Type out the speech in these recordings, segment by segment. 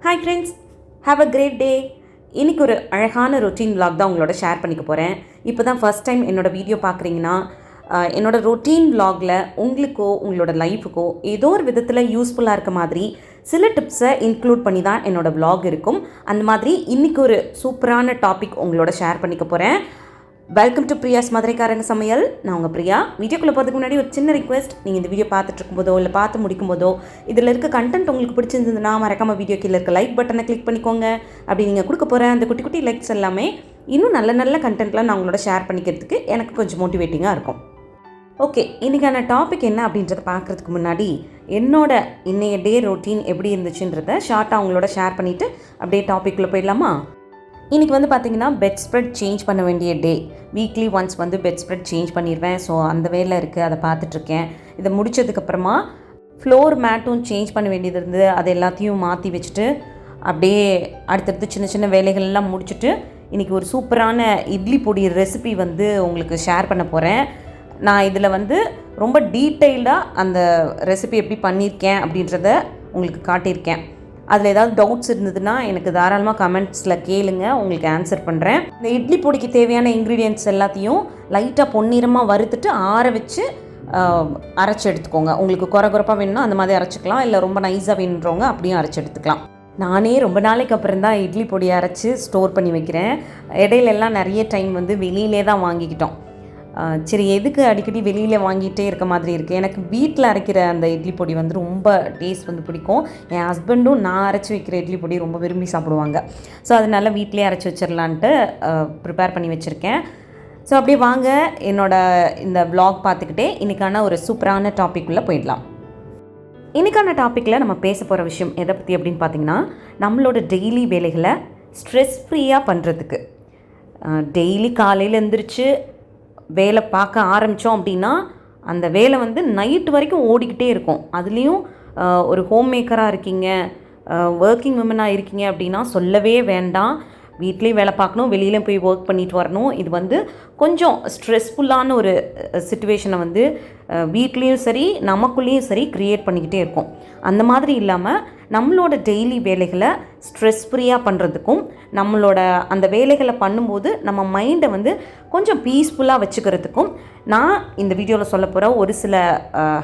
Hi friends, have a great day. இன்றைக்கி ஒரு அழகான ரொட்டீன் vlog தான் உங்களோட ஷேர் பண்ணிக்க போகிறேன். இப்போ தான் ஃபர்ஸ்ட் டைம் என்னோடய வீடியோ பார்க்குறீங்கன்னா என்னோடய ரொட்டீன் vlogல உங்களுக்கோ உங்களோட லைஃபுக்கோ ஏதோ ஒரு விதத்தில் யூஸ்ஃபுல்லாக இருக்க மாதிரி சில டிப்ஸை இன்க்ளூட் பண்ணி தான் என்னோடய vlog இருக்கும். அந்த மாதிரி இன்றைக்கி ஒரு சூப்பரான டாபிக் உங்களோட ஷேர் பண்ணிக்க போகிறேன். வெல்கம் டு பிரியாஸ் மதுரைக்காரங்க சமையல். நான் உங்கள் பிரியா. வீடியோக்குள்ளே போகிறதுக்கு முன்னாடி ஒரு சின்ன ரிக்வெஸ்ட், நீங்கள் இந்த வீடியோ பார்த்துட்டு இருக்கும்போதோ இல்லை பார்த்து முடிக்கும் போதோ இதில் இருக்க கண்டென்ட் உங்களுக்கு பிடிச்சிருந்ததுன்னா மறக்காமல் வீடியோ கீழே இருக்க லைக் பட்டனை கிளிக் பண்ணிக்கோங்க. அப்படி நீங்கள் கொடுக்க போகிற அந்த குட்டி குட்டி லைக்ஸ் எல்லாமே இன்னும் நல்ல நல்ல கண்டென்ட்லாம் நான் உங்களோட ஷேர் பண்ணிக்கிறதுக்கு எனக்கு கொஞ்சம் மோட்டிவேட்டிங்காக இருக்கும். ஓகே, இன்றைக்கான டாபிக் என்ன அப்படின்றத பார்க்குறதுக்கு முன்னாடி என்னோட இன்னைய டே ரொட்டீன் எப்படி இருந்துச்சுன்றதை ஷார்ட்டாக அவங்களோட ஷேர் பண்ணிவிட்டு அப்படியே டாப்பிக்குள்ளே போயிடலாமா? இன்றைக்கி வந்து பார்த்திங்கன்னா பெட் ஸ்ப்ரெட் சேஞ்ச் பண்ண வேண்டிய டே. வீக்லி ஒன்ஸ் வந்து பெட் ஸ்ப்ரெட் சேஞ்ச் பண்ணிடுவேன். ஸோ அந்த வேலை இருக்குது, அதை பார்த்துட்ருக்கேன். இதை முடித்ததுக்கப்புறமா ஃப்ளோர் மேட்டும் சேஞ்ச் பண்ண வேண்டியது இருந்து அதை எல்லாத்தையும் மாற்றி வச்சுட்டு அப்படியே அடுத்தடுத்து சின்ன சின்ன வேலைகள்லாம் முடிச்சுட்டு இன்றைக்கி ஒரு சூப்பரான இட்லி பொடி ரெசிபி வந்து உங்களுக்கு ஷேர் பண்ண போகிறேன். நான் இதில் வந்து ரொம்ப டீட்டெயில்டாக அந்த ரெசிபி எப்படி பண்ணியிருக்கேன் அப்படின்றத உங்களுக்கு காட்டியிருக்கேன். அதில் ஏதாவது டவுட்ஸ் இருந்ததுன்னா எனக்கு தாராளமாக கமெண்ட்ஸில் கேளுங்க, உங்களுக்கு ஆன்சர் பண்ணுறேன். இந்த இட்லி பொடிக்கு தேவையான இன்க்ரீடியன்ட்ஸ் எல்லாத்தையும் லைட்டாக பொன்னிறமாக வறுத்துட்டு ஆற வச்சு அரைச்சி எடுத்துக்கோங்க. உங்களுக்கு குறப்பாக வேணும்னா அந்த மாதிரி அரைச்சிக்கலாம், இல்லை ரொம்ப நைஸாக வேணுன்றவங்க அப்படியும் அரைச்சி எடுத்துக்கலாம். நானே ரொம்ப நாளைக்கு அப்புறம் தான் இட்லி பொடியை அரைச்சி ஸ்டோர் பண்ணி வைக்கிறேன். இடையிலெல்லாம் நிறைய டைம் வந்து வெளியிலே தான் வாங்கிக்கிட்டோம். சரி, எதுக்கு அடிக்கடி வெளியில் வாங்கிட்டே இருக்க மாதிரி இருக்குது. எனக்கு வீட்டில் அரைக்கிற அந்த இட்லி பொடி வந்து ரொம்ப டேஸ்ட் வந்து பிடிக்கும். என் ஹஸ்பண்டும் நான் அரைச்சி வைக்கிற இட்லி பொடி ரொம்ப விரும்பி சாப்பிடுவாங்க. ஸோ அதனால் வீட்டிலே அரைச்சி வச்சிடலான்ட்டு ப்ரிப்பேர் பண்ணி வச்சுருக்கேன். ஸோ அப்படியே வாங்க என்னோடய இந்த vlog பார்த்துக்கிட்டே இன்றைக்கான ஒரு சூப்பரான டாப்பிக்குள்ளே போயிடலாம். இன்றைக்கான டாப்பிக்கில் நம்ம பேச போகிற விஷயம் எதை பற்றி அப்படின்னு பார்த்திங்கன்னா, நம்மளோட டெய்லி வேலைகளை ஸ்ட்ரெஸ் ஃப்ரீயாக பண்ணுறதுக்கு. டெய்லி காலையில் எழுந்திரிச்சு வேலை பார்க்க ஆரம்பித்தோம் அப்படின்னா அந்த வேலை வந்து நைட்டு வரைக்கும் ஓடிக்கிட்டே இருக்கும். அதுலேயும் ஒரு ஹோம் மேக்கராக இருக்கீங்க, ஒர்க்கிங் விமனாக இருக்கீங்க அப்படின்னா சொல்லவே வேண்டாம். வீட்லேயும் வேலை பார்க்கணும், வெளியிலையும் போய் ஒர்க் பண்ணிட்டு வரணும். இது வந்து கொஞ்சம் ஸ்ட்ரெஸ்ஃபுல்லான ஒரு சிச்சுவேஷனை வந்து வீட்லேயும் சரி நமக்குள்ளேயும் சரி க்ரியேட் பண்ணிக்கிட்டே இருக்கும். அந்த மாதிரி இல்லாமல் நம்மளோட டெய்லி வேலைகளை ஸ்ட்ரெஸ் ஃப்ரீயாக பண்ணுறதுக்கும் நம்மளோட அந்த வேலைகளை பண்ணும்போது நம்ம மைண்டை வந்து கொஞ்சம் பீஸ்ஃபுல்லாக வச்சுக்கிறதுக்கும் நான் இந்த வீடியோவில் சொல்ல போகிற ஒரு சில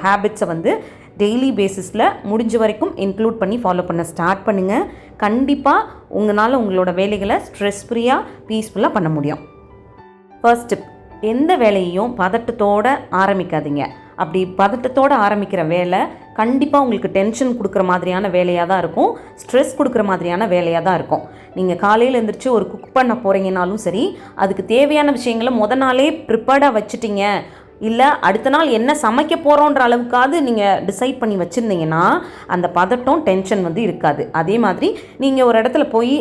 ஹேபிட்ஸை வந்து டெய்லி பேசிஸில் முடிஞ்ச வரைக்கும் இன்க்ளூட் பண்ணி ஃபாலோ பண்ண ஸ்டார்ட் பண்ணுங்கள். கண்டிப்பாக உங்களால் உங்களோட வேலைகளை ஸ்ட்ரெஸ் ஃப்ரீயாக பீஸ்ஃபுல்லாக பண்ண முடியும். ஃபர்ஸ்ட் டிப், எந்த வேலையையும் பதட்டத்தோடு ஆரம்பிக்காதீங்க. அப்படி பதட்டத்தோடு ஆரம்பிக்கிற வேலை கண்டிப்பாக உங்களுக்கு டென்ஷன் கொடுக்குற மாதிரியான வேலையாக தான் இருக்கும், ஸ்ட்ரெஸ் கொடுக்குற மாதிரியான வேலையாக தான் இருக்கும். நீங்கள் காலையில் எழுந்திரிச்சு ஒரு குக் பண்ண போகிறீங்கனாலும் சரி, அதுக்கு தேவையான விஷயங்களை நாளே ப்ரிப்பேர்டாக வச்சுட்டிங்க, இல்லை அடுத்த நாள் என்ன சமைக்க போகிறோன்ற அளவுக்காவது நீங்கள் டிசைட் பண்ணி வச்சுருந்தீங்கன்னா அந்த பதட்டம் டென்ஷன் வந்து இருக்காது. அதே மாதிரி நீங்கள் ஒரு இடத்துல போய்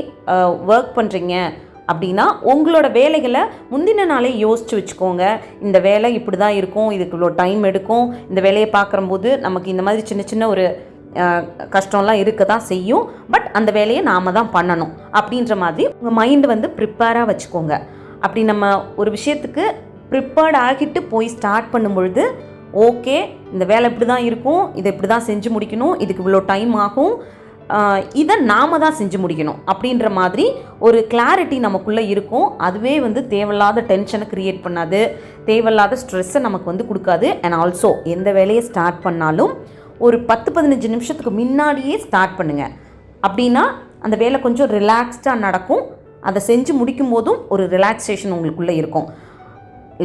ஒர்க் பண்ணுறீங்க அப்படின்னா உங்களோட வேலைகளை முந்தின நாளே யோசித்து வச்சுக்கோங்க. இந்த வேலை இப்படி தான் இருக்கும், இதுக்கு இவ்வளோ டைம் எடுக்கும், இந்த வேலையை பார்க்குறம்போது நமக்கு இந்த மாதிரி சின்ன சின்ன ஒரு கஷ்டம்லாம் இருக்க தான் செய்யும், பட் அந்த வேலையை நாம் தான் பண்ணணும் அப்படின்ற மாதிரி உங்கள் மைண்டு வந்து ப்ரிப்பேராக வச்சுக்கோங்க. அப்படி நம்ம ஒரு விஷயத்துக்கு ப்ரிப்பேர்ட் ஆகிட்டு போய் ஸ்டார்ட் பண்ணும் பொழுது ஓகே, இந்த வேலை இப்படி தான் இருக்கும், இதை இப்படி தான் செஞ்சு முடிக்கணும், இதுக்கு இவ்வளோ டைம் ஆகும், இதை நாம் தான் செஞ்சு முடிக்கணும் அப்படின்ற மாதிரி ஒரு கிளாரிட்டி நமக்குள்ளே இருக்கும். அதுவே வந்து தேவையில்லாத டென்ஷனை க்ரியேட் பண்ணாது, தேவையில்லாத ஸ்ட்ரெஸ்ஸை நமக்கு வந்து கொடுக்காது. அண்ட் ஆல்சோ எந்த வேலையை ஸ்டார்ட் பண்ணாலும் ஒரு 10-15 நிமிஷத்துக்கு முன்னாடியே ஸ்டார்ட் பண்ணுங்கள். அப்படின்னா அந்த வேலை கொஞ்சம் ரிலாக்ஸ்டாக நடக்கும். அதை செஞ்சு முடிக்கும் போதும் ஒரு ரிலாக்ஸேஷன் உங்களுக்குள்ளே இருக்கும்.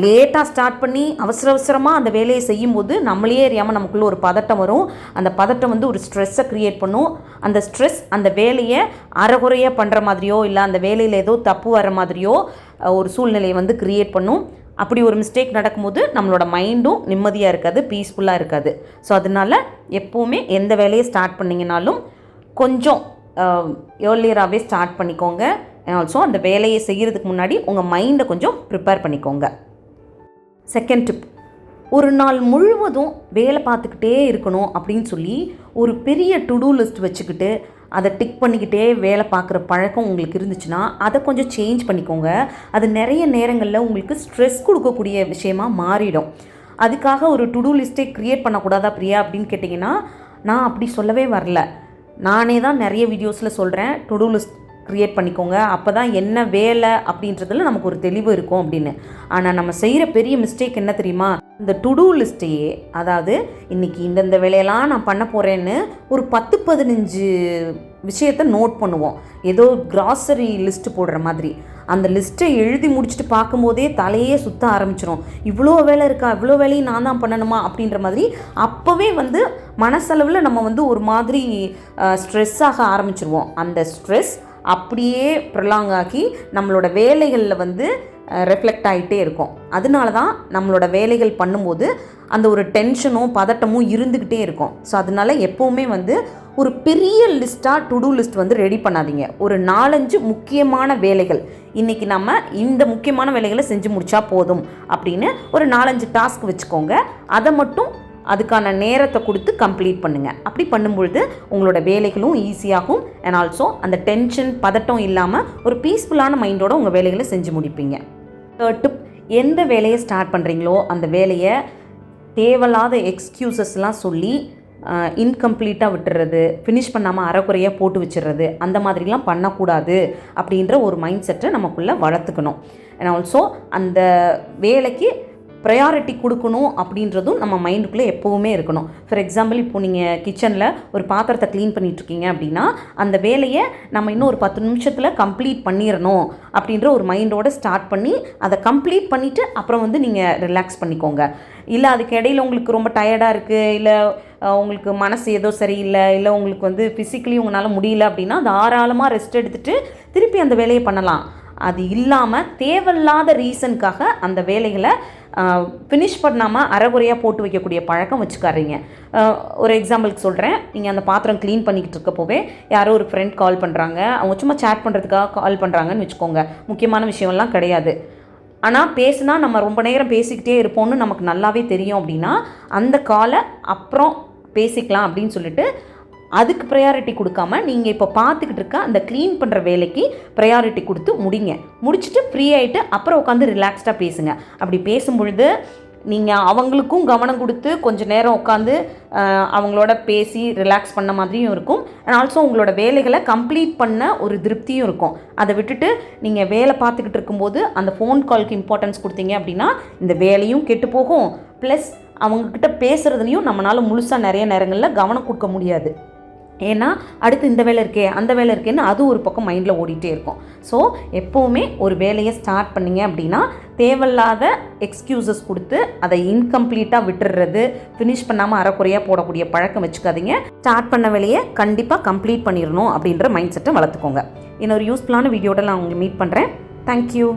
லேட்டாக ஸ்டார்ட் பண்ணி அவசரமாக அந்த வேலையை செய்யும்போது நம்மளையே அறியாமல் நமக்குள்ளே ஒரு பதட்டம் வரும். அந்த பதட்டம் வந்து ஒரு ஸ்ட்ரெஸ்ஸை க்ரியேட் பண்ணும். அந்த ஸ்ட்ரெஸ் அந்த வேலையை அரைகுறையாக பண்ணுற மாதிரியோ இல்லை அந்த வேலையில் ஏதோ தப்பு வர மாதிரியோ ஒரு சூழ்நிலையை வந்து க்ரியேட் பண்ணும். அப்படி ஒரு மிஸ்டேக் நடக்கும்போது நம்மளோட மைண்டும் நிம்மதியாக இருக்காது, பீஸ்ஃபுல்லாக இருக்காது. ஸோ அதனால் எப்போவுமே எந்த வேலையை ஸ்டார்ட் பண்ணிங்கனாலும் கொஞ்சம் ஏர்லியராகவே ஸ்டார்ட் பண்ணிக்கோங்க. ஆல்சோ அந்த வேலையை செய்கிறதுக்கு முன்னாடி உங்கள் மைண்டை கொஞ்சம் ப்ரிப்பேர் பண்ணிக்கோங்க. செகண்ட் டிப், ஒரு நாள் முழுவதும் வேலை பார்த்துக்கிட்டே இருக்கணும் அப்படின்னு சொல்லி ஒரு பெரிய டு டூ லிஸ்ட் வச்சுக்கிட்டு அதை டிக் பண்ணிக்கிட்டே வேலை பார்க்குற பழக்கம் உங்களுக்கு இருந்துச்சுன்னா அதை கொஞ்சம் சேஞ்ச் பண்ணிக்கோங்க. அது நிறைய நேரங்களில் உங்களுக்கு ஸ்ட்ரெஸ் கொடுக்கக்கூடிய விஷயமாக மாறிடும். அதுக்காக ஒரு டு டூ லிஸ்ட்டே க்ரியேட் பண்ணக்கூடாதா பிரியா அப்படின்னு கேட்டிங்கன்னா நான் அப்படி சொல்லவே வரல. நானே தான் நிறைய வீடியோஸில் சொல்கிறேன், டு டூ லிஸ்ட் க்ரியேட் பண்ணிக்கோங்க, அப்போ தான் என்ன வேலை அப்படின்றதுல நமக்கு ஒரு தெளிவு இருக்கும் அப்படின்னு. ஆனால் நம்ம செய்கிற பெரிய மிஸ்டேக் என்ன தெரியுமா? இந்த டு டூ லிஸ்ட்டையே, அதாவது இன்றைக்கி இந்தந்த வேலையெல்லாம் நான் பண்ண போகிறேன்னு ஒரு 10-15 விஷயத்தை நோட் பண்ணுவோம், ஏதோ கிராசரி லிஸ்ட்டு போடுற மாதிரி. அந்த லிஸ்ட்டை எழுதி முடிச்சுட்டு பார்க்கும்போதே தலையே சுற்ற ஆரம்பிச்சிடும். இவ்வளோ வேலை இருக்கா, இவ்வளோ வேலையும் நான் தான் பண்ணணுமா அப்படின்ற மாதிரி அப்போவே மனசளவில் நம்ம ஒரு மாதிரி ஸ்ட்ரெஸ் ஆக ஆரம்பிச்சிருவோம். அந்த ஸ்ட்ரெஸ் அப்படியே ப்ரொலாங் ஆகி நம்மளோட வேலைகளில் ரெஃப்ளெக்ட் ஆகிட்டே இருக்கும். அதனால தான் நம்மளோட வேலைகள் பண்ணும்போது அந்த ஒரு டென்ஷனும் பதட்டமும் இருந்துக்கிட்டே இருக்கும். ஸோ அதனால எப்போவுமே ஒரு பெரிய லிஸ்ட்டாக டு டூ லிஸ்ட் ரெடி பண்ணாதீங்க. ஒரு 4-5 முக்கியமான வேலைகள், இன்றைக்கி நம்ம இந்த முக்கியமான வேலைகளை செஞ்சு முடித்தா போதும் அப்படின்னு ஒரு 4-5 டாஸ்க் வச்சுக்கோங்க. அதை மட்டும் அதுக்கான நேரத்தை கொடுத்து கம்ப்ளீட் பண்ணுங்கள். அப்படி பண்ணும்பொழுது உங்களோட வேலைகளும் ஈஸியாகும். அண்ட் ஆல்சோ அந்த டென்ஷன் பதட்டம் இல்லாமல் ஒரு பீஸ்ஃபுல்லான மைண்டோட உங்கள் வேலைகளை செஞ்சு முடிப்பீங்க. தேர்ட் டிப், எந்த வேலையை ஸ்டார்ட் பண்ணுறீங்களோ அந்த வேலையை தேவையில்லாத எக்ஸ்கியூசஸ்லாம் சொல்லி இன்கம்ப்ளீட்டாக விட்டுறது, ஃபினிஷ் பண்ணாமல் அரைக்குறையாக போட்டு வச்சிடுறது, அந்த மாதிரிலாம் பண்ணக்கூடாது அப்படின்ற ஒரு மைண்ட் செட்டை நமக்குள்ளே வளர்த்துக்கணும். அண்ட் ஆல்சோ அந்த வேலைக்கு ப்ரையாரிட்டி கொடுக்கணும் அப்படின்றதும் நம்ம மைண்டுக்குள்ளே எப்போவுமே இருக்கணும். ஃபார் எக்ஸாம்பிள், இப்போது நீங்கள் கிச்சனில் ஒரு பாத்திரத்தை க்ளீன் பண்ணிகிட்ருக்கீங்க அப்படின்னா அந்த வேலையை நம்ம இன்னும் ஒரு 10 நிமிஷத்தில் கம்ப்ளீட் பண்ணிடணும் அப்படின்ற ஒரு மைண்டோடு ஸ்டார்ட் பண்ணி அதை கம்ப்ளீட் பண்ணிவிட்டு அப்புறம் நீங்கள் ரிலாக்ஸ் பண்ணிக்கோங்க. இல்லை அதுக்கு இடையில் உங்களுக்கு ரொம்ப டயர்டாக இருக்குது, இல்லை உங்களுக்கு மனசு ஏதோ சரியில்லை, இல்லை உங்களுக்கு ஃபிசிக்கலி உங்களால் முடியல அப்படின்னா தாராளமாக ரெஸ்ட் எடுத்துகிட்டு திருப்பி அந்த வேலையை பண்ணலாம். அது இல்லாமல் தேவையில்லாத ரீசனுக்காக அந்த வேலைகளை ஃபினிஷ் பண்ணாமல் அரைகுறையாக போட்டு வைக்கக்கூடிய பழக்கம் வச்சுக்காதீங்க. ஒரு எக்ஸாம்பிளுக்கு சொல்கிறேன், நீங்கள் அந்த பாத்திரம் க்ளீன் பண்ணிக்கிட்டு இருக்கப்போவே யாரோ ஒரு ஃப்ரெண்ட் கால் பண்ணுறாங்க, அவங்க சும்மா சேட் பண்ணுறதுக்காக கால் பண்ணுறாங்கன்னு வச்சுக்கோங்க, முக்கியமான விஷயம்லாம் கிடையாது. ஆனால் பேசுனா நம்ம ரொம்ப நேரம் பேசிக்கிட்டே இருப்போம்னு நமக்கு நல்லாவே தெரியும். அப்படின்னா அந்த காலை அப்புறம் பேசிக்கலாம் அப்படின்னு சொல்லிட்டு அதுக்கு ப்ரையாரிட்டி கொடுக்காம நீங்கள் இப்போ பார்த்துக்கிட்டு இருக்க அந்த க்ளீன் பண்ணுற வேலைக்கு ப்ரையாரிட்டி கொடுத்து முடிச்சுட்டு ஃப்ரீ ஆகிட்டு அப்புறம் உட்காந்து ரிலாக்ஸ்டாக பேசுங்க. அப்படி பேசும்பொழுது நீங்கள் அவங்களுக்கும் கவனம் கொடுத்து கொஞ்சம் நேரம் உட்காந்து அவங்களோட பேசி ரிலாக்ஸ் பண்ண மாதிரியும் இருக்கும். அண்ட் ஆல்சோ உங்களோட வேலைகளை கம்ப்ளீட் பண்ண ஒரு திருப்தியும் இருக்கும். அதை விட்டுட்டு நீங்கள் வேலை பார்த்துக்கிட்டு இருக்கும்போது அந்த ஃபோன் கால்க்கு இம்பார்ட்டன்ஸ் கொடுத்தீங்க அப்படின்னா இந்த வேலையும் கெட்டு போகும், ப்ளஸ் அவங்கக்கிட்ட பேசுகிறதுலையும் நம்மளால் முழுசாக நிறைய நேரங்களில் கவனம் கொடுக்க முடியாது. ஏன்னா அடுத்து இந்த வேலை இருக்கே அந்த வேலை இருக்கேன்னு அது ஒரு பக்கம் மைண்டில் ஓடிட்டே இருக்கும். ஸோ எப்போவுமே ஒரு வேலையை ஸ்டார்ட் பண்ணிங்க அப்படின்னா தேவையில்லாத எக்ஸ்கியூசஸ் கொடுத்து அதை இன்கம்ப்ளீட்டாக விட்டுடுறது, ஃபினிஷ் பண்ணாமல் அரைக்குறையாக போடக்கூடிய பழக்கம் வச்சுக்காதீங்க. ஸ்டார்ட் பண்ண வேலையை கண்டிப்பாக கம்ப்ளீட் பண்ணிடணும் அப்படின்ற மைண்ட் செட்டை வளர்த்துக்கோங்க. இன்னொரு யூஸ்ஃபுல்லான வீடியோட நான் உங்களை மீட் பண்ணுறேன். தேங்க்யூ.